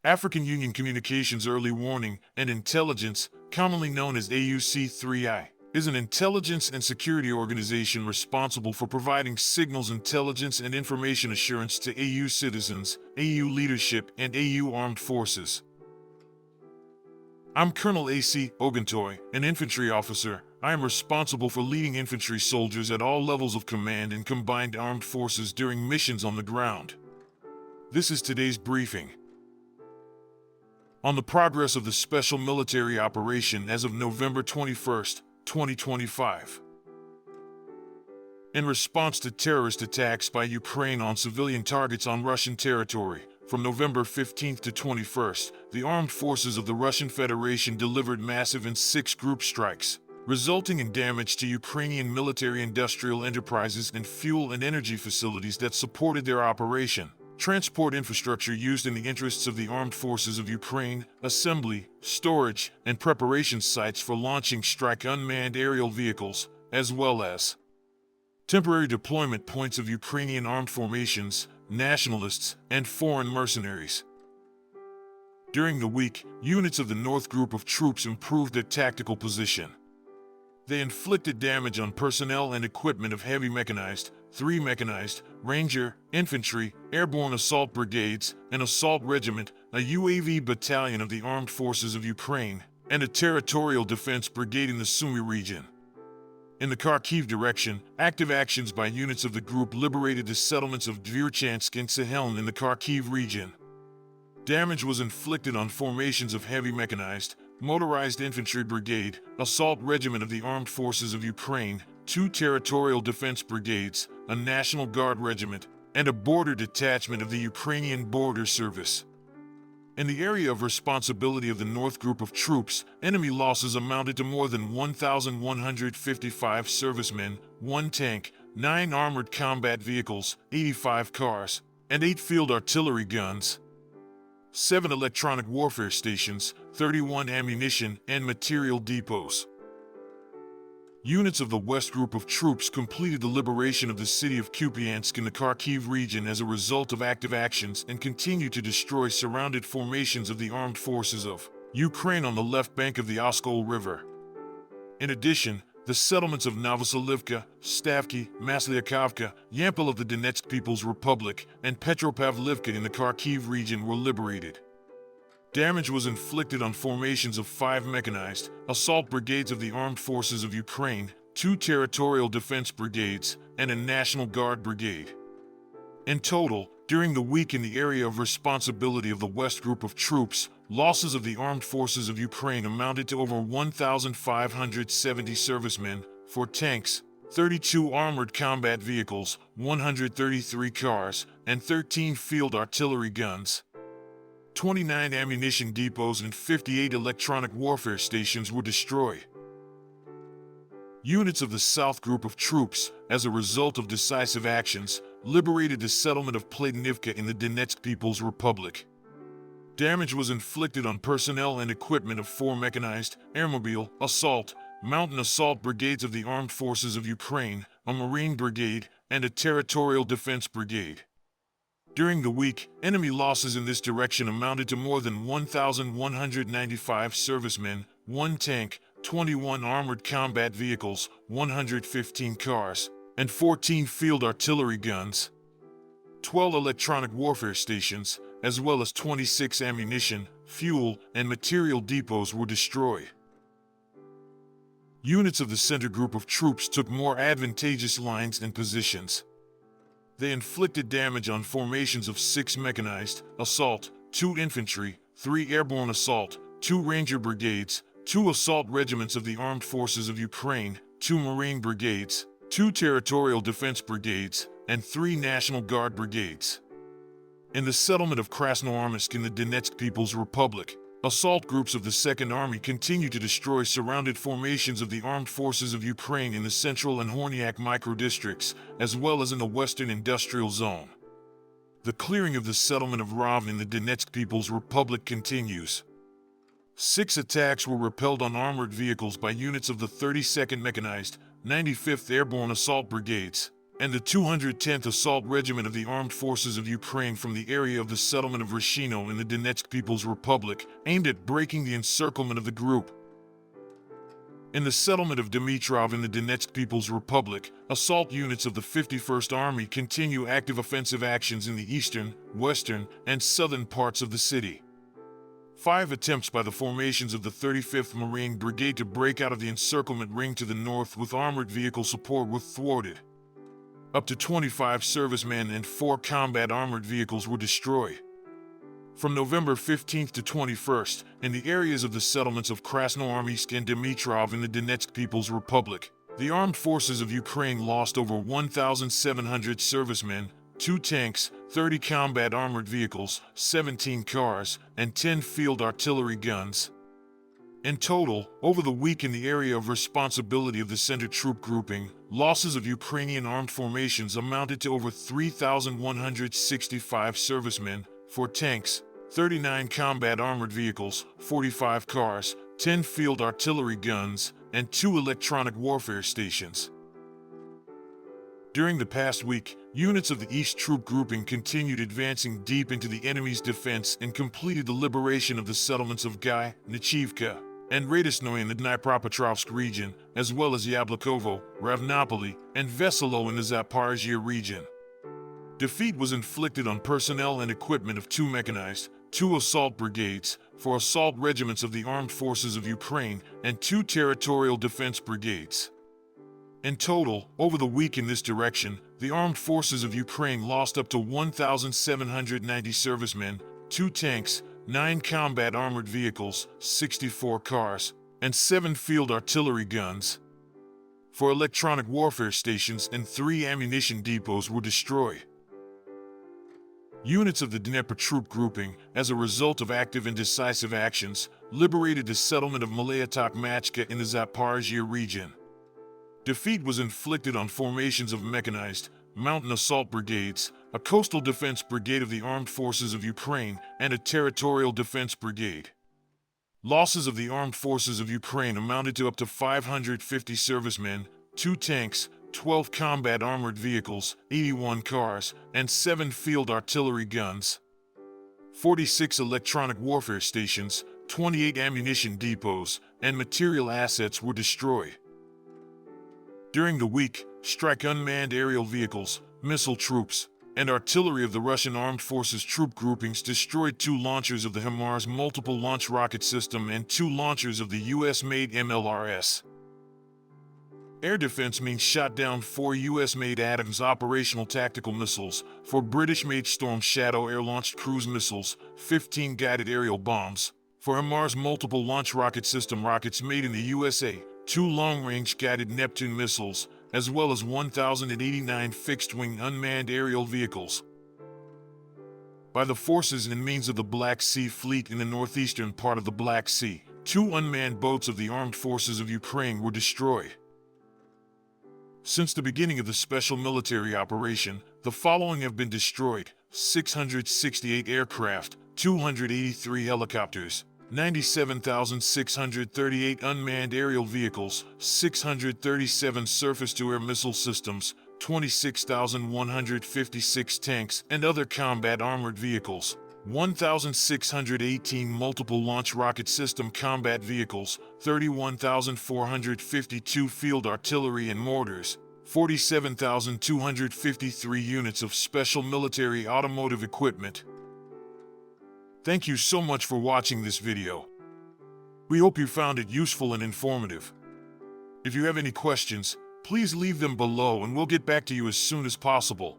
African Union Communications Early Warning and Intelligence, commonly known as AUC3I, is an intelligence and security organization responsible for providing signals intelligence and information assurance to AU citizens, AU leadership, and AU armed forces. I'm Colonel A.C. Oguntoye, an infantry officer. I am responsible for leading infantry soldiers at all levels of command in combined armed forces during missions on the ground. This is today's briefing on the progress of the special military operation as of November 21, 2025. In response to terrorist attacks by Ukraine on civilian targets on Russian territory, from November 15 to 21, the armed forces of the Russian Federation delivered massive and 6 group strikes, resulting in damage to Ukrainian military-industrial enterprises and fuel and energy facilities that supported their operation. Transport infrastructure used in the interests of the armed forces of Ukraine, assembly, storage, and preparation sites for launching strike unmanned aerial vehicles, as well as temporary deployment points of Ukrainian armed formations, nationalists, and foreign mercenaries. During the week, units of the North Group of troops improved their tactical position. They inflicted damage on personnel and equipment of heavy mechanized, 3 mechanized, Ranger, Infantry, Airborne Assault Brigades, an Assault Regiment, a UAV battalion of the Armed Forces of Ukraine, and a Territorial Defense Brigade in the Sumy region. In the Kharkiv direction, active actions by units of the group liberated the settlements of Dvyrchansk and Saheln in the Kharkiv region. Damage was inflicted on formations of heavy mechanized, Motorized Infantry Brigade, Assault Regiment of the Armed Forces of Ukraine, 2 Territorial Defense Brigades, a National Guard Regiment, and a border detachment of the Ukrainian Border Service. In the area of responsibility of the North Group of troops, enemy losses amounted to more than 1,155 servicemen, 1 tank, 9 armored combat vehicles, 85 cars, and 8 field artillery guns, 7 electronic warfare stations, 31 ammunition and material depots. Units of the West Group of troops completed the liberation of the city of Kupiansk in the Kharkiv region as a result of active actions and continue to destroy surrounded formations of the armed forces of Ukraine on the left bank of the Oskol River. In addition, the settlements of Novoselivka, Stavki, Maslyakavka, Yampol of the Donetsk People's Republic, and Petropavlivka in the Kharkiv region were liberated. Damage was inflicted on formations of 5 mechanized, assault brigades of the Armed Forces of Ukraine, 2 Territorial Defense Brigades, and a National Guard Brigade. In total, during the week in the area of responsibility of the West Group of troops, losses of the Armed Forces of Ukraine amounted to over 1,570 servicemen, 4 tanks, 32 armored combat vehicles, 133 cars, and 13 field artillery guns. 29 ammunition depots and 58 electronic warfare stations were destroyed. Units of the South Group of troops, as a result of decisive actions, liberated the settlement of Platonivka in the Donetsk People's Republic. Damage was inflicted on personnel and equipment of 4 mechanized, airmobile, assault, mountain assault brigades of the Armed Forces of Ukraine, a Marine Brigade, and a Territorial Defense Brigade. During the week, enemy losses in this direction amounted to more than 1,195 servicemen, 1 tank, 21 armored combat vehicles, 115 cars, and 14 field artillery guns. 12 electronic warfare stations, as well as 26 ammunition, fuel, and material depots were destroyed. Units of the Center Group of troops took more advantageous lines and positions. They inflicted damage on formations of 6 mechanized, assault, 2 infantry, 3 airborne assault, 2 ranger brigades, 2 assault regiments of the Armed Forces of Ukraine, 2 Marine brigades, 2 territorial defense brigades, and 3 National Guard brigades. In the settlement of Krasnoarmysk in the Donetsk People's Republic, assault groups of the Second Army continue to destroy surrounded formations of the Armed Forces of Ukraine in the Central and Horniak microdistricts, as well as in the Western Industrial Zone. The clearing of the settlement of Rov in the Donetsk People's Republic continues. 6 attacks were repelled on armored vehicles by units of the 32nd Mechanized, 95th Airborne Assault Brigades, and the 210th Assault Regiment of the Armed Forces of Ukraine from the area of the settlement of Rashino in the Donetsk People's Republic, aimed at breaking the encirclement of the group. In the settlement of Dmitrov in the Donetsk People's Republic, assault units of the 51st Army continue active offensive actions in the eastern, western, and southern parts of the city. 5 attempts by the formations of the 35th Marine Brigade to break out of the encirclement ring to the north with armored vehicle support were thwarted. Up to 25 servicemen and 4 combat armored vehicles were destroyed. From November 15th to 21st, in the areas of the settlements of Krasnoarmysk and Dmitrov in the Donetsk People's Republic, the armed forces of Ukraine lost over 1,700 servicemen, 2 tanks, 30 combat armored vehicles, 17 cars, and 10 field artillery guns. In total, over the week in the area of responsibility of the Center Troop Grouping, losses of Ukrainian armed formations amounted to over 3,165 servicemen, 4 tanks, 39 combat armored vehicles, 45 cars, 10 field artillery guns, and 2 electronic warfare stations. During the past week, units of the East Troop Grouping continued advancing deep into the enemy's defense and completed the liberation of the settlements of Gai, Nechivka, and Radisnoye in the Dnipropetrovsk region, as well as Yablikovo, Ravnopoli, and Veselo in the Zaporizhia region. Defeat was inflicted on personnel and equipment of 2 mechanized, 2 assault brigades, 4 assault regiments of the Armed Forces of Ukraine, and 2 territorial defense brigades. In total, over the week in this direction, the Armed Forces of Ukraine lost up to 1,790 servicemen, 2 tanks, 9 combat armored vehicles, 64 cars, and 7 field artillery guns. 4 electronic warfare stations and 3 ammunition depots were destroyed. Units of the Dnepr Troop Grouping, as a result of active and decisive actions, liberated the settlement of Malaya Tokmachka in the Zaporizhia region. Defeat was inflicted on formations of mechanized, mountain assault brigades, a coastal defense brigade of the Armed Forces of Ukraine, and a territorial defense brigade. Losses of the Armed Forces of Ukraine amounted to up to 550 servicemen, 2 tanks, 12 combat armored vehicles, 81 cars, and 7 field artillery guns. 46 electronic warfare stations, 28 ammunition depots, and material assets were destroyed. During the week, strike unmanned aerial vehicles, missile troops, and artillery of the Russian Armed Forces troop groupings destroyed 2 launchers of the HIMARS multiple launch rocket system and 2 launchers of the US-made MLRS. Air defense means shot down 4 US-made Adams operational tactical missiles, 4 British-made Storm Shadow air-launched cruise missiles, 15 guided aerial bombs, 4 HIMARS multiple launch rocket system rockets made in the USA, 2 long-range guided Neptune missiles, as well as 1,089 fixed-wing unmanned aerial vehicles. By the forces and means of the Black Sea Fleet in the northeastern part of the Black Sea, 2 unmanned boats of the Armed Forces of Ukraine were destroyed. Since the beginning of the special military operation, the following have been destroyed: 668 aircraft, 283 helicopters, 97,638 unmanned aerial vehicles, 637 surface-to-air missile systems, 26,156 tanks and other combat armored vehicles, 1,618 multiple launch rocket system combat vehicles, 31,452 field artillery and mortars, 47,253 units of special military automotive equipment. Thank you so much for watching this video. We hope you found it useful and informative. If you have any questions, please leave them below and we'll get back to you as soon as possible.